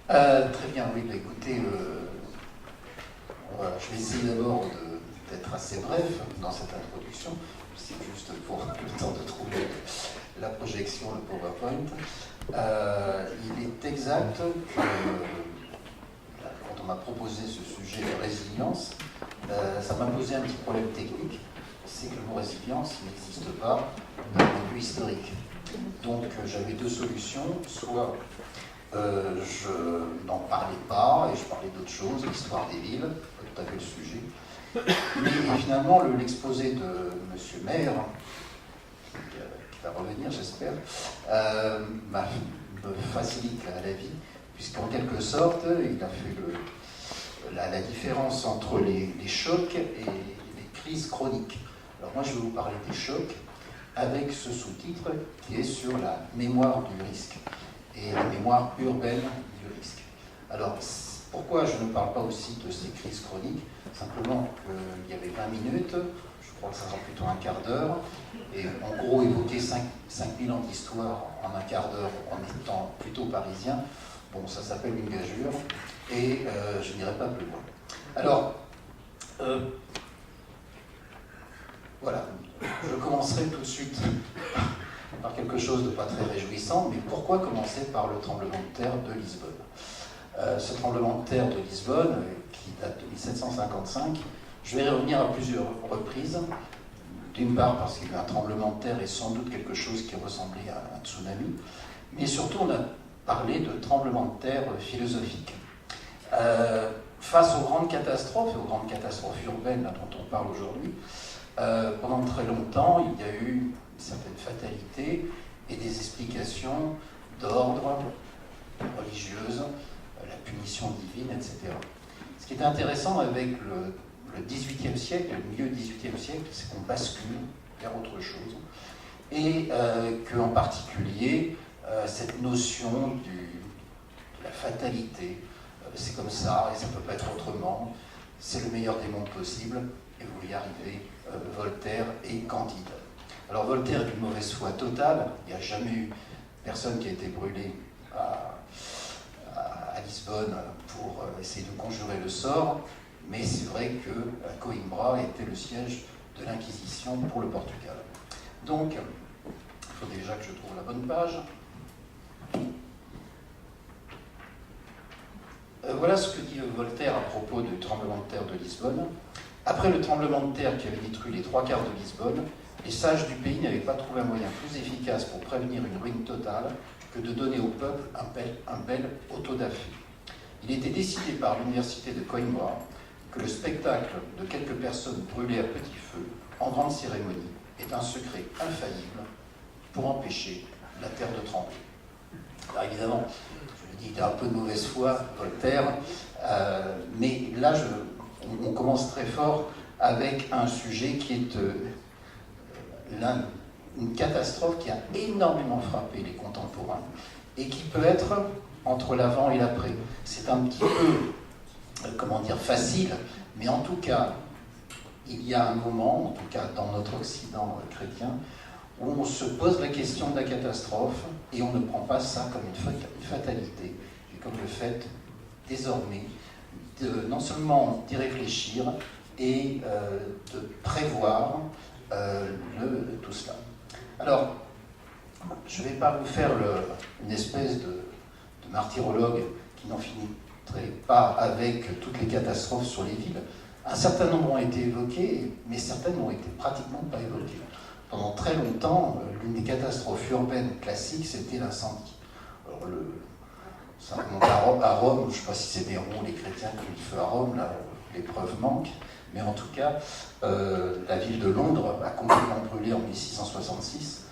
Très bien, oui, bah, écoutez, voilà, je vais essayer d'abord d'être assez bref dans cette introduction. C'est juste pour le temps de trouver la projection, le PowerPoint. Il est exact que quand on m'a proposé ce sujet de résilience, ça m'a posé un petit problème technique. C'est que le mot résilience n'existe pas d'un point de vue historique. Donc j'avais deux solutions, soit je n'en parlais pas et je parlais d'autre chose, l'histoire des villes, pas tout à fait le sujet. Mais finalement, l'exposé de M. Maire, qui va revenir, j'espère, me facilite la vie, puisqu'en quelque sorte, il a fait la différence entre les chocs et les crises chroniques. Alors moi, je vais vous parler des chocs avec ce sous-titre qui est sur la mémoire du risque et la mémoire urbaine du risque. Alors, pourquoi je ne parle pas aussi de ces crises chroniques? Simplement qu'il y avait 20 minutes, je crois que ça sera plutôt un quart d'heure, et en gros évoquer 5000 ans d'histoire en un quart d'heure en étant plutôt parisien, bon, ça s'appelle une gageure, et je n'irai pas plus loin. Alors, voilà, je commencerai tout de suite par quelque chose de pas très réjouissant, mais pourquoi commencer par le tremblement de terre de Lisbonne? Ce tremblement de terre de Lisbonne, qui date de 1755, je vais y revenir à plusieurs reprises. D'une part parce qu'il y a eu un tremblement de terre et sans doute quelque chose qui ressemblait à un tsunami, mais surtout on a parlé de tremblement de terre philosophique. Face aux grandes catastrophes urbaines dont on parle aujourd'hui, pendant très longtemps, il y a eu une certaine fatalité et des explications d'ordre religieuse, la punition divine, etc. Ce qui est intéressant avec le XVIIIe siècle, le milieu du XVIIIe siècle, c'est qu'on bascule vers autre chose et qu'en particulier, cette notion de la fatalité, c'est comme ça et ça ne peut pas être autrement, c'est le meilleur des mondes possible et vous y arrivez, Voltaire et Candide. Alors Voltaire est d'une mauvaise foi totale, il n'y a jamais eu personne qui a été brûlé à Lisbonne pour essayer de conjurer le sort, mais c'est vrai que Coimbra était le siège de l'Inquisition pour le Portugal. Donc, il faut déjà que je trouve la bonne page. Voilà ce que dit Voltaire à propos du tremblement de terre de Lisbonne. Après le tremblement de terre qui avait détruit les 3/4 de Lisbonne, les sages du pays n'avaient pas trouvé un moyen plus efficace pour prévenir une ruine totale que de donner au peuple un bel autodafé. Il était décidé par l'université de Coimbra que le spectacle de quelques personnes brûlées à petit feu en grande cérémonie est un secret infaillible pour empêcher la terre de trembler. Alors évidemment, je le dis, il a un peu de mauvaise foi, Voltaire, mais là, on commence très fort avec un sujet qui est une catastrophe qui a énormément frappé les contemporains et qui peut être entre l'avant et l'après. C'est un petit peu, facile, mais en tout cas, il y a un moment, en tout cas dans notre Occident chrétien, où on se pose la question de la catastrophe et on ne prend pas ça comme une fatalité, mais comme le fait, désormais, non seulement d'y réfléchir et de prévoir tout cela. Alors, je ne vais pas vous faire une espèce de martyrologue qui n'en finirait pas avec toutes les catastrophes sur les villes. Un certain nombre ont été évoquées, mais certaines n'ont été pratiquement pas évoquées. Pendant très longtemps, l'une des catastrophes urbaines classiques, c'était l'incendie. Alors, ça remonte à Rome, je ne sais pas si c'est Néron ou les chrétiens qui ont mis le feu à Rome, là, les preuves manquent, mais en tout cas, la ville de Londres a complètement brûlé en 1666,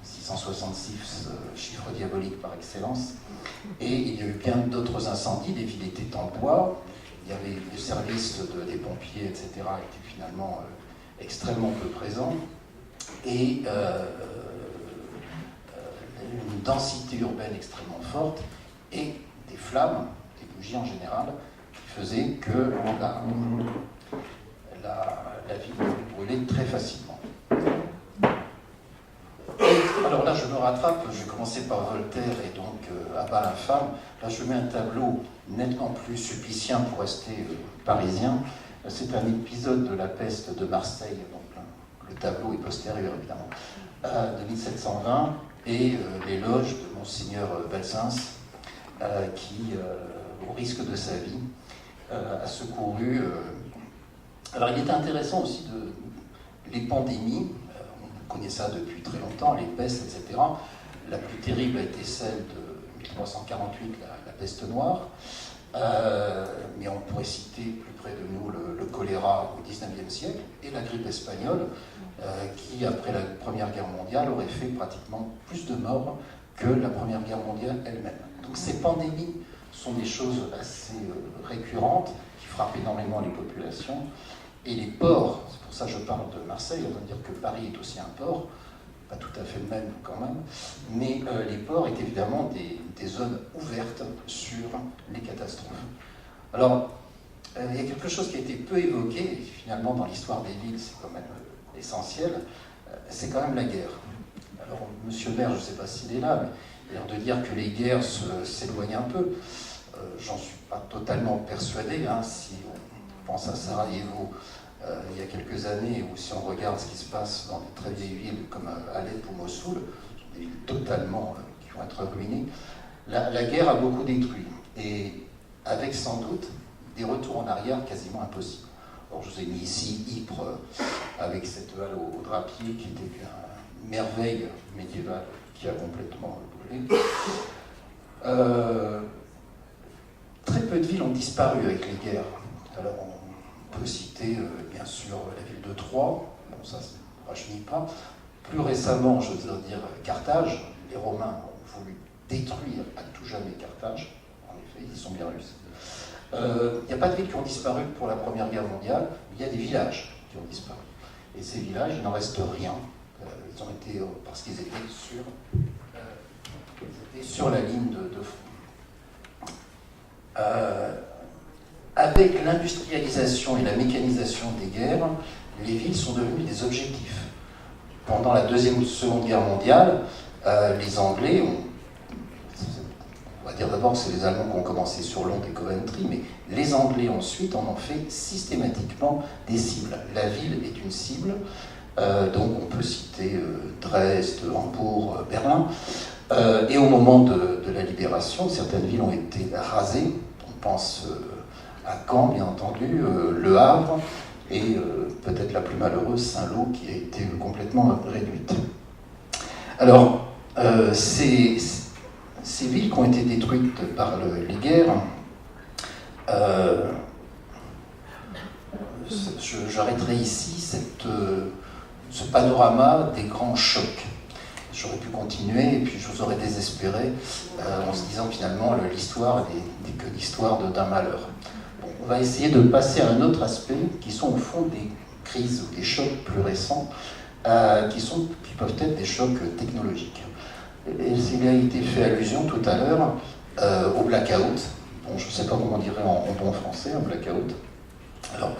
666, chiffre diabolique par excellence, et il y a eu bien d'autres incendies, les villes étaient en bois, il y avait le service des pompiers, etc., était finalement extrêmement peu présent, et une densité urbaine extrêmement forte, et des flammes, des bougies en général, qui faisaient que la ville brûlait très facilement. Alors là, je me rattrape, je vais commencer par Voltaire et donc à bas l'infâme. Là, je mets un tableau nettement plus sulpicien pour rester parisien. C'est un épisode de la peste de Marseille, donc le tableau est postérieur évidemment, de 1720, et l'éloge de Monseigneur Belzins, qui, au risque de sa vie, a secouru. Alors, il est intéressant aussi les pandémies. On connaît ça depuis très longtemps, les pestes, etc. La plus terrible a été celle de 1348, la peste noire. Mais on pourrait citer plus près de nous le choléra au XIXe siècle et la grippe espagnole, qui, après la Première Guerre mondiale, aurait fait pratiquement plus de morts que la Première Guerre mondiale elle-même. Donc ces pandémies sont des choses assez récurrentes qui frappent énormément les populations. Et les ports, c'est pour ça que je parle de Marseille, on va dire que Paris est aussi un port, pas tout à fait le même quand même, mais les ports étaient évidemment des zones ouvertes sur les catastrophes. Alors, il y a quelque chose qui a été peu évoqué, et finalement dans l'histoire des villes c'est quand même essentiel, c'est quand même la guerre. Alors, Monsieur Maire, je ne sais pas s'il est là, mais il a l'air de dire que les guerres s'éloignent un peu. J'en suis pas totalement persuadé, hein, si on pense à Sarajevo, il y a quelques années, ou si on regarde ce qui se passe dans des très vieilles villes comme Alep ou Mossoul, des villes totalement qui vont être ruinées, la guerre a beaucoup détruit, et avec sans doute des retours en arrière quasiment impossibles. Alors, je vous ai mis ici Ypres, avec cette halle au drapier qui était une merveille médiévale qui a complètement brûlé. Très peu de villes ont disparu avec les guerres. Alors, on peut citer bien sûr la ville de Troyes, bon, ça ne rajeunit pas. Plus récemment, je veux dire Carthage, les Romains ont voulu détruire à tout jamais Carthage, en effet, ils sont bien réussis. Il n'y a pas de villes qui ont disparu pour la Première Guerre mondiale, il y a des villages qui ont disparu. Et ces villages, il n'en reste rien. Ils ont été, parce qu'ils étaient sur la ligne de front. Avec l'industrialisation et la mécanisation des guerres, les villes sont devenues des objectifs. Pendant la Deuxième ou Seconde Guerre mondiale, les Anglais ont... On va dire d'abord que c'est les Allemands qui ont commencé sur Londres et Coventry, mais les Anglais ensuite en ont fait systématiquement des cibles. La ville est une cible, donc on peut citer Dresde, Hambourg, Berlin. Et au moment de la libération, certaines villes ont été rasées. On pense à Caen, bien entendu, Le Havre, et peut-être la plus malheureuse, Saint-Lô, qui a été complètement réduite. Alors, ces villes qui ont été détruites par les guerres, j'arrêterai ici ce panorama des grands chocs. J'aurais pu continuer, et puis je vous aurais désespéré en se disant finalement l'histoire n'est que l'histoire d'un malheur. Bon, on va essayer de passer à un autre aspect, qui sont au fond des crises ou des chocs plus récents, qui peuvent être des chocs technologiques. Et il a été fait allusion tout à l'heure au blackout. Bon, je ne sais pas comment on dirait en bon français, un blackout. Alors,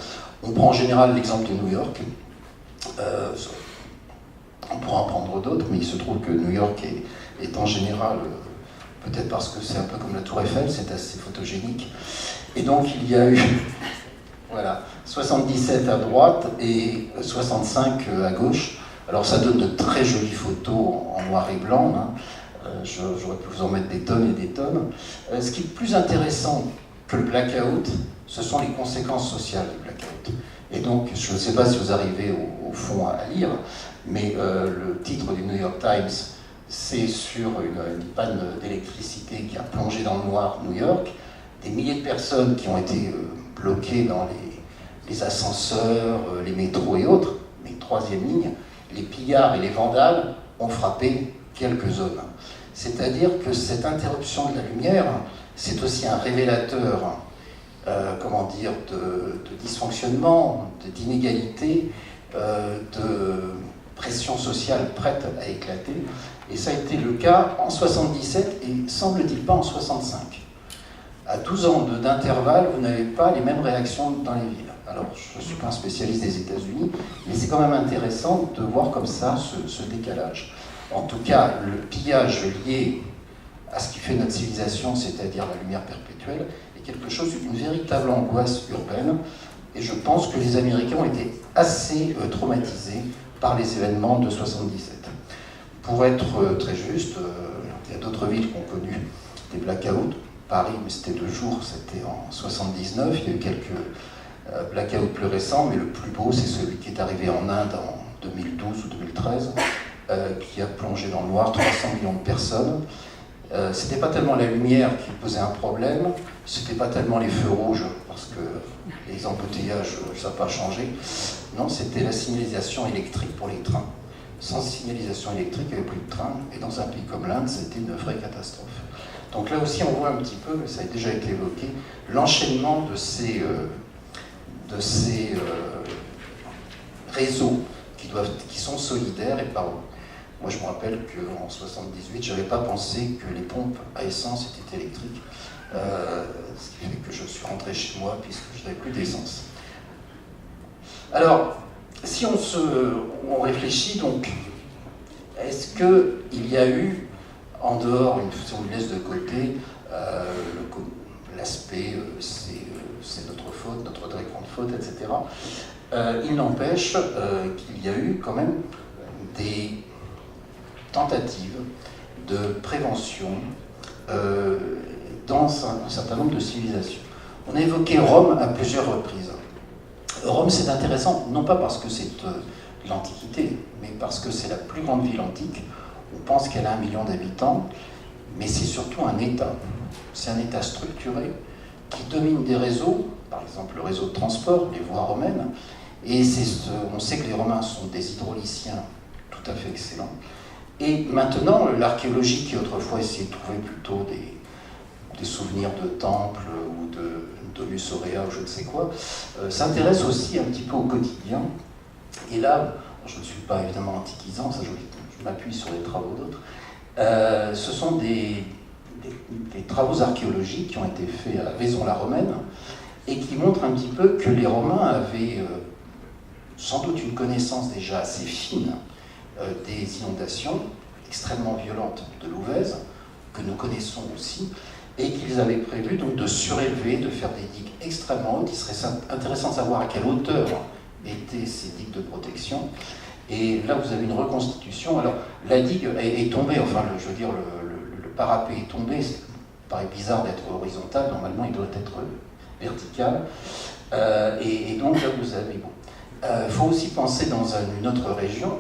on prend en général l'exemple de New York. On pourra en prendre d'autres, mais il se trouve que New York est en général, peut-être parce que c'est un peu comme la Tour Eiffel, c'est assez photogénique. Et donc il y a eu voilà, 77 à droite et 65 à gauche. Alors ça donne de très jolies photos en noir et blanc. Hein. J'aurais pu vous en mettre des tonnes et des tonnes. Ce qui est plus intéressant que le blackout, ce sont les conséquences sociales du blackout. Et donc, je ne sais pas si vous arrivez au fond à lire, mais le titre du New York Times, c'est sur une panne d'électricité qui a plongé dans le noir New York, des milliers de personnes qui ont été bloquées dans les ascenseurs, les métros et autres, mais troisième ligne, les pillards et les vandales ont frappé quelques zones. C'est-à-dire que cette interruption de la lumière, c'est aussi un révélateur de dysfonctionnement, d'inégalité, de pression sociale prête à éclater. Et ça a été le cas en 77 et semble-t-il pas en 65. À 12 ans d'intervalle, vous n'avez pas les mêmes réactions dans les villes. Alors, je ne suis pas un spécialiste des États-Unis, mais c'est quand même intéressant de voir comme ça ce décalage. En tout cas, le pillage lié à ce qui fait notre civilisation, c'est-à-dire la lumière perpétuelle, est quelque chose d'une véritable angoisse urbaine. Et je pense que les Américains ont été assez traumatisés par les événements de 1977. Pour être très juste, il y a d'autres villes qui ont connu des blackouts. Paris, mais c'était 2 jours, c'était en 1979. Il y a eu quelques blackouts plus récents, mais le plus beau, c'est celui qui est arrivé en Inde en 2012 ou 2013, qui a plongé dans le noir 300 millions de personnes. C'était pas tellement la lumière qui posait un problème, c'était pas tellement les feux rouges, parce que les embouteillages, ça n'a pas changé. Non, c'était la signalisation électrique pour les trains. Sans signalisation électrique, il n'y avait plus de train, et dans un pays comme l'Inde, c'était une vraie catastrophe. Donc là aussi, on voit un petit peu, ça a déjà été évoqué, l'enchaînement de ces réseaux qui sont solidaires et par eux. Moi, je me rappelle qu'en 1978, je n'avais pas pensé que les pompes à essence étaient électriques, ce qui fait que je suis rentré chez moi puisque je n'avais plus d'essence. Alors, si on réfléchit, donc, est-ce qu'il y a eu, en dehors, si on le laisse de côté, l'aspect c'est notre faute, notre très grande faute, etc., il n'empêche qu'il y a eu quand même des tentatives de prévention dans un certain nombre de civilisations. On a évoqué Rome à plusieurs reprises. Rome, c'est intéressant, non pas parce que c'est de l'Antiquité, mais parce que c'est la plus grande ville antique. On pense qu'elle a 1 million d'habitants, mais c'est surtout un État. C'est un État structuré qui domine des réseaux, par exemple le réseau de transport, les voies romaines, et on sait que les Romains sont des hydrauliciens tout à fait excellents. Et maintenant, l'archéologie qui autrefois essayait de trouver plutôt des souvenirs de temples ou de Domus Aurea ou je ne sais quoi, s'intéresse aussi un petit peu au quotidien. Et là, je ne suis pas évidemment antiquisant, ça je m'appuie sur les travaux d'autres. Ce sont des travaux archéologiques qui ont été faits à Vaison-la-Romaine et qui montrent un petit peu que les Romains avaient sans doute une connaissance déjà assez fine des inondations extrêmement violentes de l'Ouvèze, que nous connaissons aussi, et qu'ils avaient prévu donc de surélever, de faire des digues extrêmement hautes. Il serait intéressant de savoir à quelle hauteur étaient ces digues de protection. Et là, vous avez une reconstitution. Alors, la digue est tombée, enfin, je veux dire, le parapet est tombé. Ça paraît bizarre d'être horizontal, normalement, il doit être vertical. Et donc, là, vous avez... Bon. Il faut aussi penser dans une autre région.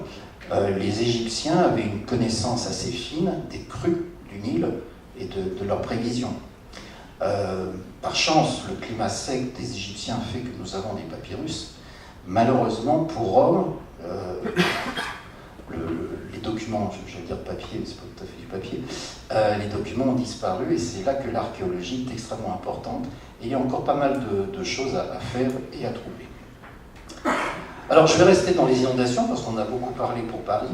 Les Égyptiens avaient une connaissance assez fine des crues du Nil et de leurs prévisions. Par chance, le climat sec des Égyptiens fait que nous avons des papyrus. Malheureusement, pour Rome, les documents, j'allais dire papier, c'est pas tout à fait du papier, les documents ont disparu et c'est là que l'archéologie est extrêmement importante et il y a encore pas mal de choses à faire et à trouver. Alors je vais rester dans les inondations parce qu'on a beaucoup parlé pour Paris.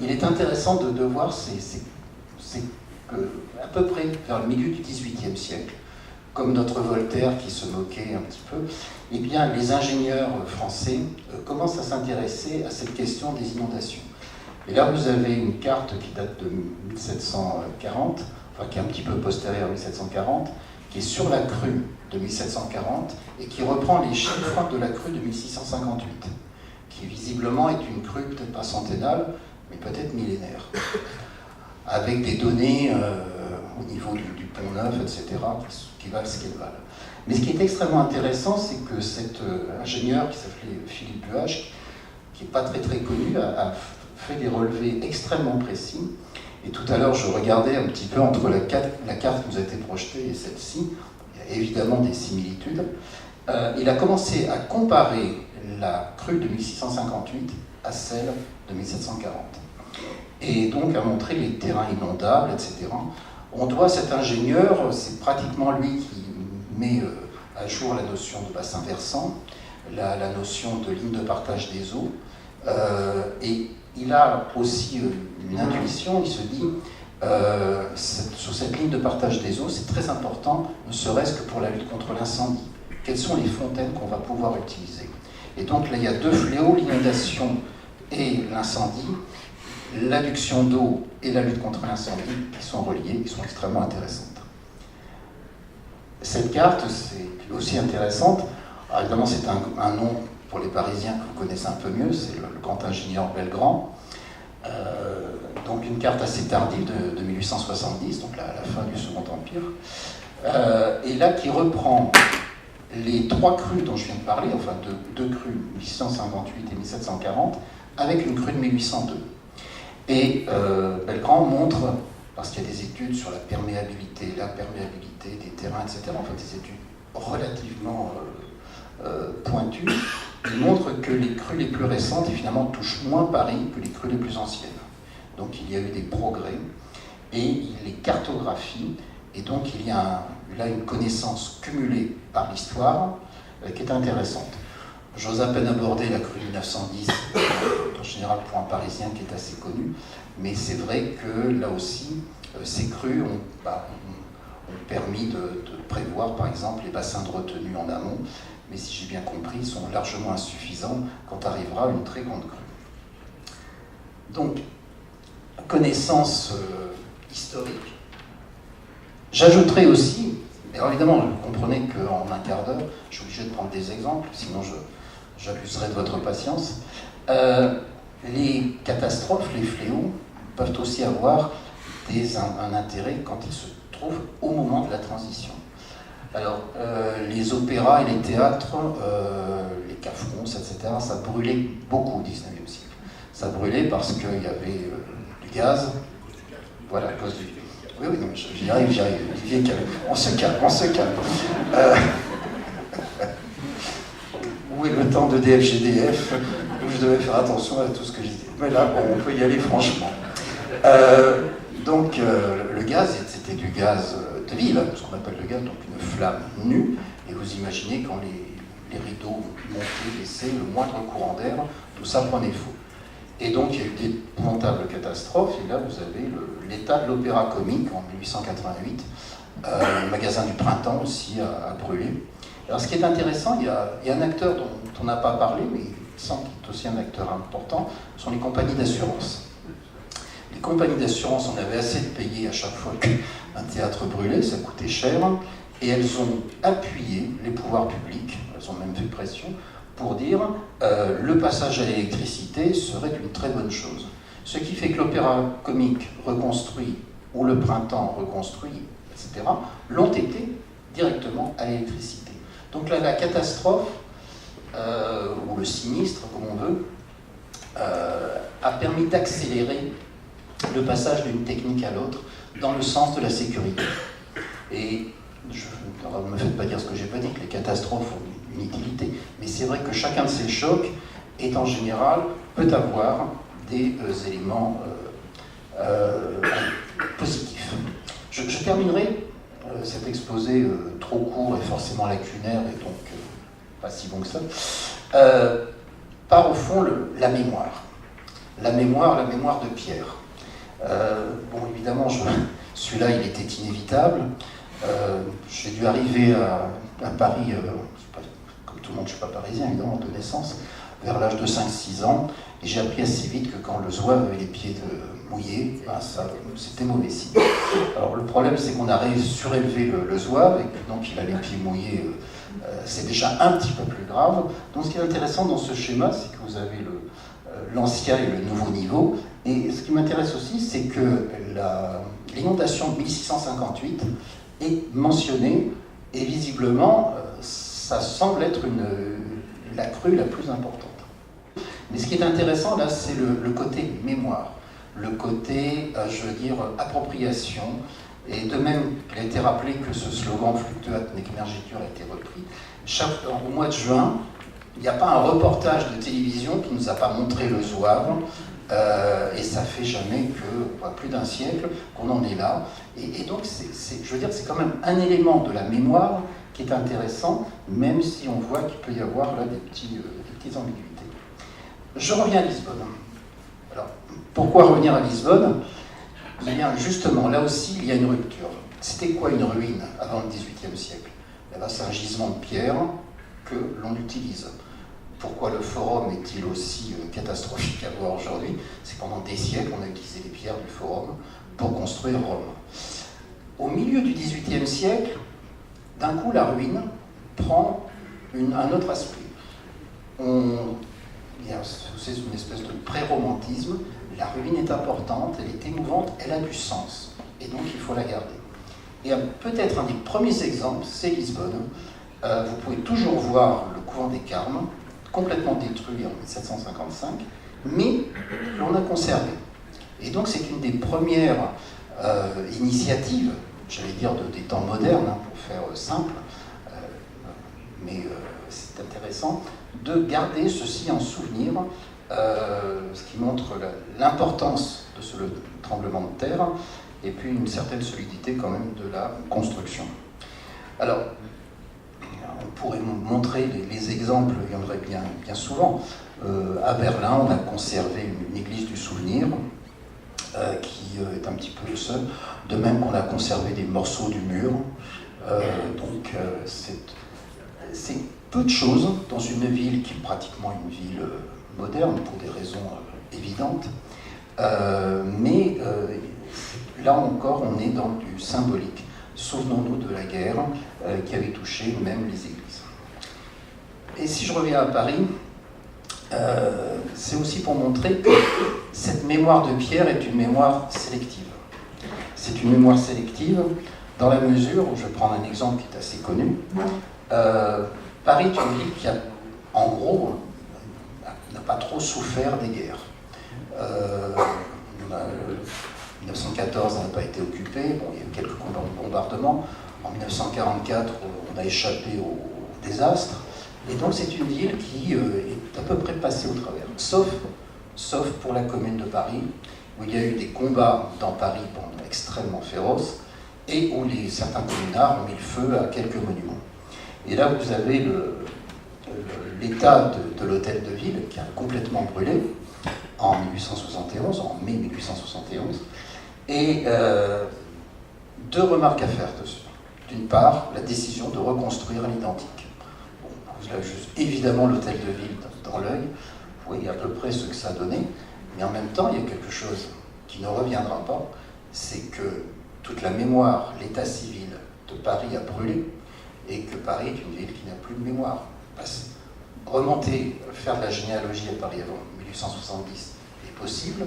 Il est intéressant de voir, c'est à peu près vers le milieu du XVIIIe siècle, comme notre Voltaire qui se moquait un petit peu, eh bien les ingénieurs français commencent à s'intéresser à cette question des inondations. Et là vous avez une carte qui date de 1740, enfin qui est un petit peu postérieure à 1740, qui est sur la crue de 1740 et qui reprend les chiffres de la crue de 1658, qui visiblement est une crue peut-être pas centennale, mais peut-être millénaire, avec des données au niveau du Pont Neuf, etc., qui valent ce qu'elles valent. Mais ce qui est extrêmement intéressant, c'est que cet ingénieur qui s'appelait Philippe Buach, qui n'est pas très très connu, a fait des relevés extrêmement précis. Et tout à l'heure, je regardais un petit peu entre la carte qui nous a été projetée et celle-ci. Il y a évidemment des similitudes. Il a commencé à comparer la crue de 1658 à celle de 1740. Et donc à montrer les terrains inondables, etc. On doit à cet ingénieur, c'est pratiquement lui qui met à jour la notion de bassin versant, la notion de ligne de partage des eaux, et il a aussi une intuition, il se dit, sur cette ligne de partage des eaux, c'est très important, ne serait-ce que pour la lutte contre l'incendie. Quelles sont les fontaines qu'on va pouvoir utiliser? Et donc là, il y a deux fléaux, l'inondation et l'incendie. l'adduction d'eau et la lutte contre l'incendie qui sont reliées, qui sont extrêmement intéressantes. Cette carte, c'est aussi intéressante. Alors évidemment, c'est un nom pour les Parisiens que vous connaissez un peu mieux, c'est le grand ingénieur Belgrand. Donc une carte assez tardive de 1870, donc la fin du Second Empire, et là qui reprend les 3 crues dont je viens de parler, enfin deux crues, 1658 et 1740, avec une crue de 1802. Et Belgrand montre, parce qu'il y a des études sur la perméabilité, l'imperméabilité des terrains, etc., en fait des études relativement pointues, il montre que les crues les plus récentes, finalement, touchent moins Paris que les crues les plus anciennes. Donc il y a eu des progrès, et il les cartographie, et donc il y a là une connaissance cumulée par l'histoire qui est intéressante. J'ose à peine aborder la crue 1910, en général pour un Parisien qui est assez connu, mais c'est vrai que là aussi, ces crues ont permis de prévoir par exemple les bassins de retenue en amont, mais si j'ai bien compris, sont largement insuffisants quand arrivera une très grande crue. Donc, connaissance historique. J'ajouterai aussi, alors évidemment, vous comprenez qu'en un quart d'heure, je suis obligé de prendre des exemples, sinon j'abuserai de votre patience. Les catastrophes, les fléaux, peuvent aussi avoir un intérêt quand ils se trouvent au moment de la transition. Alors, les opéras et les théâtres, les cafrons, etc., ça brûlait beaucoup au XIXe siècle. Ça brûlait parce qu'il y avait du gaz. Voilà, à cause du... Oui, non, j'y arrive. Olivier, on se calme. Où est le temps de DFGDF où je devais faire attention à tout ce que je disais. Mais là, bon, on peut y aller franchement. Donc, le gaz, c'était du gaz de ville, ce qu'on appelle le gaz, donc une flamme nue. Et vous imaginez quand les rideaux montaient, baissaient, le moindre courant d'air, tout ça prenait feu. Et donc, il y a eu d'épouvantables catastrophes, et là, vous avez l'état de l'Opéra Comique en 1888. Le magasin du Printemps aussi a brûlé. Alors, ce qui est intéressant, il y a un acteur dont on n'a pas parlé, mais il semble qu'il est aussi un acteur important, sont les compagnies d'assurance. Les compagnies d'assurance, on avait assez de payer à chaque fois qu'un théâtre brûlait, ça coûtait cher, et elles ont appuyé les pouvoirs publics, elles ont même fait pression, pour dire le passage à l'électricité serait une très bonne chose. Ce qui fait que l'Opéra Comique reconstruit, ou le Printemps reconstruit, etc., l'ont été directement à l'électricité. Donc là, la catastrophe, ou le sinistre, comme on veut, a permis d'accélérer le passage d'une technique à l'autre dans le sens de la sécurité. Et ne me faites pas dire ce que j'ai pas dit, que les catastrophes ont une utilité, mais c'est vrai que chacun de ces chocs est en général, peut avoir des éléments positifs. Je terminerai cet exposé trop court et forcément lacunaire et donc pas si bon que ça, par au fond la mémoire. La mémoire de Pierre. Bon, évidemment, celui-là, il était inévitable. J'ai dû arriver à Paris, comme tout le monde, je ne suis pas parisien, évidemment, de naissance, vers l'âge de 5-6 ans, et j'ai appris assez vite que quand le zouave avait les pieds mouillés, ben c'était mauvais signe. Alors le problème, c'est qu'on a surélevé le zouave, et que donc il a les pieds mouillés, c'est déjà un petit peu plus grave. Donc ce qui est intéressant dans ce schéma, c'est que vous avez l'ancien et le nouveau niveau, et ce qui m'intéresse aussi, c'est que l'inondation de 1658 est mentionnée, et visiblement, ça semble être la crue la plus importante. Mais ce qui est intéressant, là, c'est le côté mémoire, le côté, je veux dire, appropriation, et de même qu'il a été rappelé que ce slogan « Fluctuat nec mergitur » a été repris, au mois de juin, il n'y a pas un reportage de télévision qui ne nous a pas montré le zouave, et ça fait jamais que plus d'un siècle qu'on en est là. Et donc, je veux dire, c'est quand même un élément de la mémoire qui est intéressant, même si on voit qu'il peut y avoir là des petites ambiguïtés. Je reviens à Lisbonne. Alors, pourquoi revenir à Lisbonne? Eh bien, justement, là aussi, il y a une rupture. C'était quoi une ruine avant le XVIIIe siècle? Eh bien, c'est un gisement de pierre que l'on utilise. Pourquoi le forum est-il aussi catastrophique à voir aujourd'hui? C'est pendant des siècles, on a utilisé les pierres du forum pour construire Rome. Au milieu du XVIIIe siècle, d'un coup, la ruine prend un autre aspect. C'est une espèce de pré-romantisme. La ruine est importante, elle est émouvante, elle a du sens. Et donc, il faut la garder. Et peut-être un des premiers exemples, c'est Lisbonne. Vous pouvez toujours voir le couvent des Carmes, complètement détruit en 1755, mais l'on a conservé. Et donc, c'est une des premières initiatives, j'allais dire des temps modernes, pour faire simple, mais c'est intéressant, de garder ceci en souvenir, ce qui montre l'importance de ce tremblement de terre, et puis une certaine solidité quand même de la construction. Alors, on pourrait montrer les exemples, il y en aurait bien souvent. À Berlin, on a conservé une église du souvenir, qui est un petit peu le seul, de même qu'on a conservé des morceaux du mur. Donc c'est peu de choses dans une ville qui est pratiquement une ville moderne pour des raisons évidentes, mais là encore on est dans du symbolique. Souvenons-nous de la guerre qui avait touché même les églises. Et si je reviens à Paris, c'est aussi pour montrer que cette mémoire de Pierre est une mémoire sélective. C'est une mémoire sélective dans la mesure où, je vais prendre un exemple qui est assez connu, Paris est une ville qui a, en gros, n'a pas trop souffert des guerres. 1914 n'a pas été occupé, bon, il y a eu quelques bombardements. En 1944, on a échappé au désastre. Et donc c'est une ville qui est à peu près passée au travers, sauf pour la commune de Paris, où il y a eu des combats dans Paris pendant extrêmement féroces, et où certains communards ont mis le feu à quelques monuments. Et là, vous avez l'état de l'hôtel de ville qui a complètement brûlé en 1871, en mai 1871, et deux remarques à faire dessus. D'une part, la décision de reconstruire à l'identique. Bon, vous avez juste évidemment l'hôtel de ville dans l'œil, vous voyez à peu près ce que ça a donné, mais en même temps, il y a quelque chose qui ne reviendra pas, c'est que toute la mémoire, l'état civil de Paris a brûlé, et que Paris est une ville qui n'a plus de mémoire. Remonter, faire de la généalogie à Paris avant 1870 est possible,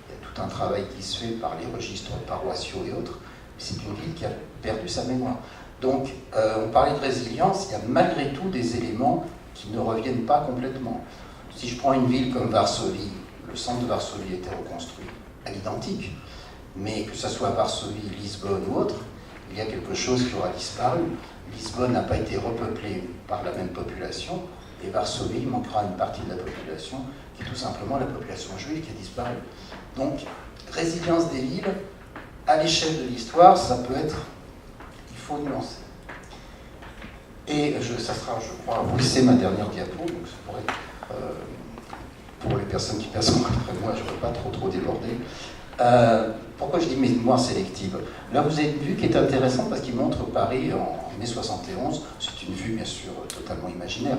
il y a tout un travail qui se fait par les registres paroissiaux et autres, mais c'est une ville qui a perdu sa mémoire. Donc, on parlait de résilience, il y a malgré tout des éléments qui ne reviennent pas complètement. Si je prends une ville comme Varsovie, le centre de Varsovie a été reconstruit à l'identique, mais que ce soit Varsovie, Lisbonne ou autre, il y a quelque chose qui aura disparu. Lisbonne n'a pas été repeuplée par la même population, et Varsovie manquera une partie de la population, qui est tout simplement la population juive qui a disparu. Donc, résilience des villes, à l'échelle de l'histoire, ça peut être... Il faut nuancer. Et ça sera, je crois, oui, c'est ma dernière diapo, donc ça pourrait être, pour les personnes qui passeront après moi, je ne veux pas trop déborder. Pourquoi je dis mémoire sélective? Là, vous avez une vue qui est intéressante parce qu'il montre Paris en mai 71. C'est une vue, bien sûr, totalement imaginaire,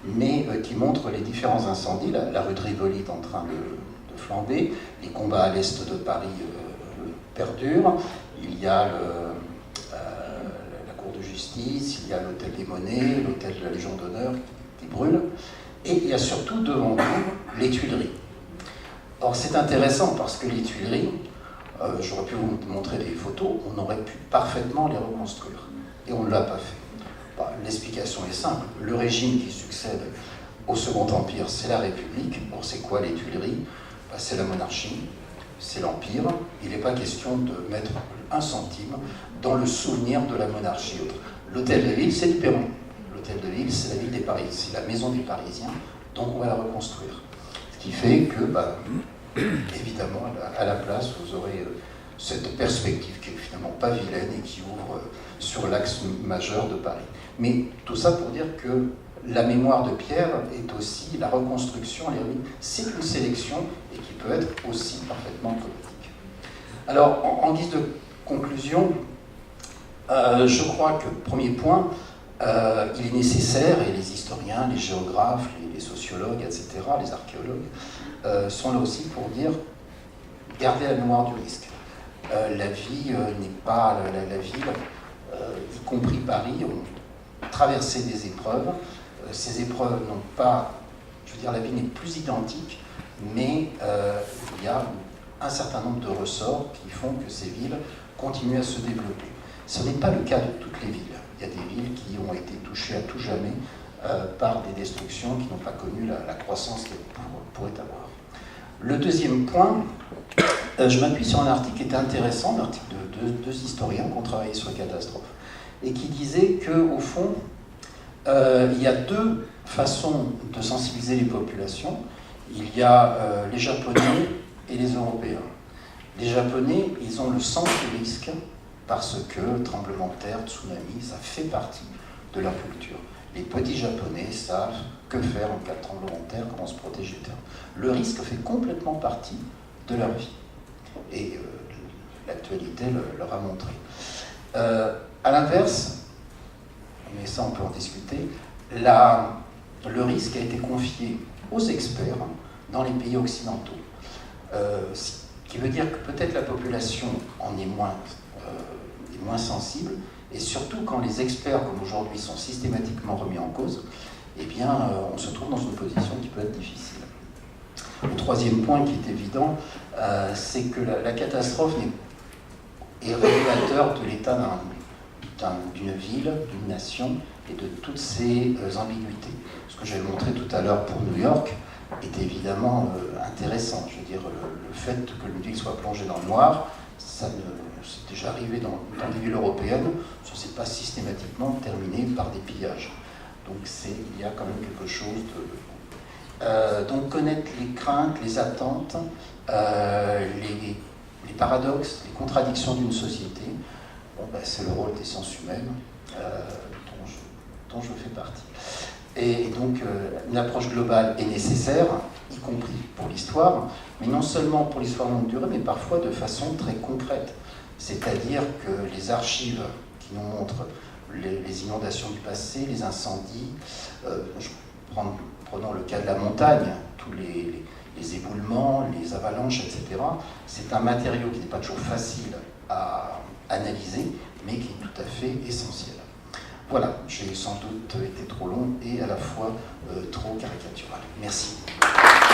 mais qui montre les différents incendies. La rue de Rivoli est en train de flamber. Les combats à l'est de Paris perdurent. Il y a la Cour de justice, il y a l'hôtel des Monnaies, l'hôtel de la Légion d'honneur qui brûle. Et il y a surtout devant nous les Tuileries. Or, c'est intéressant parce que les Tuileries, j'aurais pu vous montrer des photos, on aurait pu parfaitement les reconstruire. Et on ne l'a pas fait. L'explication est simple. Le régime qui succède au Second Empire, c'est la République. Bon, c'est quoi les Tuileries? C'est la monarchie, c'est l'Empire. Il n'est pas question de mettre un centime dans le souvenir de la monarchie. L'hôtel de ville, c'est du Perron. L'hôtel de ville, c'est la ville des Parisiens, c'est la maison des Parisiens, donc on va la reconstruire. Ce qui fait que, évidemment, à la place, vous aurez cette perspective qui est finalement pas vilaine et qui ouvre sur l'axe majeur de Paris. Mais tout ça pour dire que la mémoire de Pierre est aussi la reconstruction, les ruines, c'est une sélection et qui peut être aussi parfaitement politique. Alors, en guise de conclusion, je crois que, premier point, Il est nécessaire, et les historiens, les géographes, les sociologues, etc., les archéologues, sont là aussi pour dire garder la mémoire du risque. La vie n'est pas la ville, y compris Paris, ont traversé des épreuves. Ces épreuves n'ont pas, je veux dire, la vie n'est plus identique, mais il y a un certain nombre de ressorts qui font que ces villes continuent à se développer. Ce n'est pas le cas de toutes les villes. Il y a des villes qui ont été touchées à tout jamais par des destructions qui n'ont pas connu la croissance qu'elles pourraient avoir. Le deuxième point, je m'appuie sur un article qui était intéressant, un article de deux historiens qui ont travaillé sur les catastrophes, et qui disait qu'au fond, il y a deux façons de sensibiliser les populations. Il y a les Japonais et les Européens. Les Japonais, ils ont le sens du risque parce que tremblement de terre, tsunami, ça fait partie de leur culture. Les petits Japonais savent que faire en cas de tremblement de terre, comment se protéger de terre. Le risque fait complètement partie de leur vie. Et l'actualité leur a montré. À l'inverse, mais ça on peut en discuter, le risque a été confié aux experts dans les pays occidentaux. Ce qui veut dire que peut-être la population en est moins sensible, et surtout quand les experts comme aujourd'hui sont systématiquement remis en cause, eh bien on se trouve dans une position qui peut être difficile. Le troisième point qui est évident, c'est que la catastrophe est révélateur de l'état d'une ville, d'une nation et de toutes ses ambiguïtés. Ce que j'avais montré tout à l'heure pour New York est évidemment intéressant. Je veux dire, le fait que une ville soit plongée dans le noir, c'est déjà arrivé dans des villes européennes, ça ne s'est pas systématiquement terminé par des pillages. Donc il y a quand même quelque chose de... donc connaître les craintes, les attentes, les paradoxes, les contradictions d'une société, c'est le rôle des sciences humaines dont je fais partie. Et donc une approche globale est nécessaire, y compris pour l'histoire, mais non seulement pour l'histoire longue durée, mais parfois de façon très concrète. C'est-à-dire que les archives qui nous montrent les inondations du passé, les incendies, prenons le cas de la montagne, tous les éboulements, les avalanches, etc. C'est un matériau qui n'est pas toujours facile à analyser, mais qui est tout à fait essentiel. Voilà, j'ai sans doute été trop long et à la fois trop caricatural. Merci.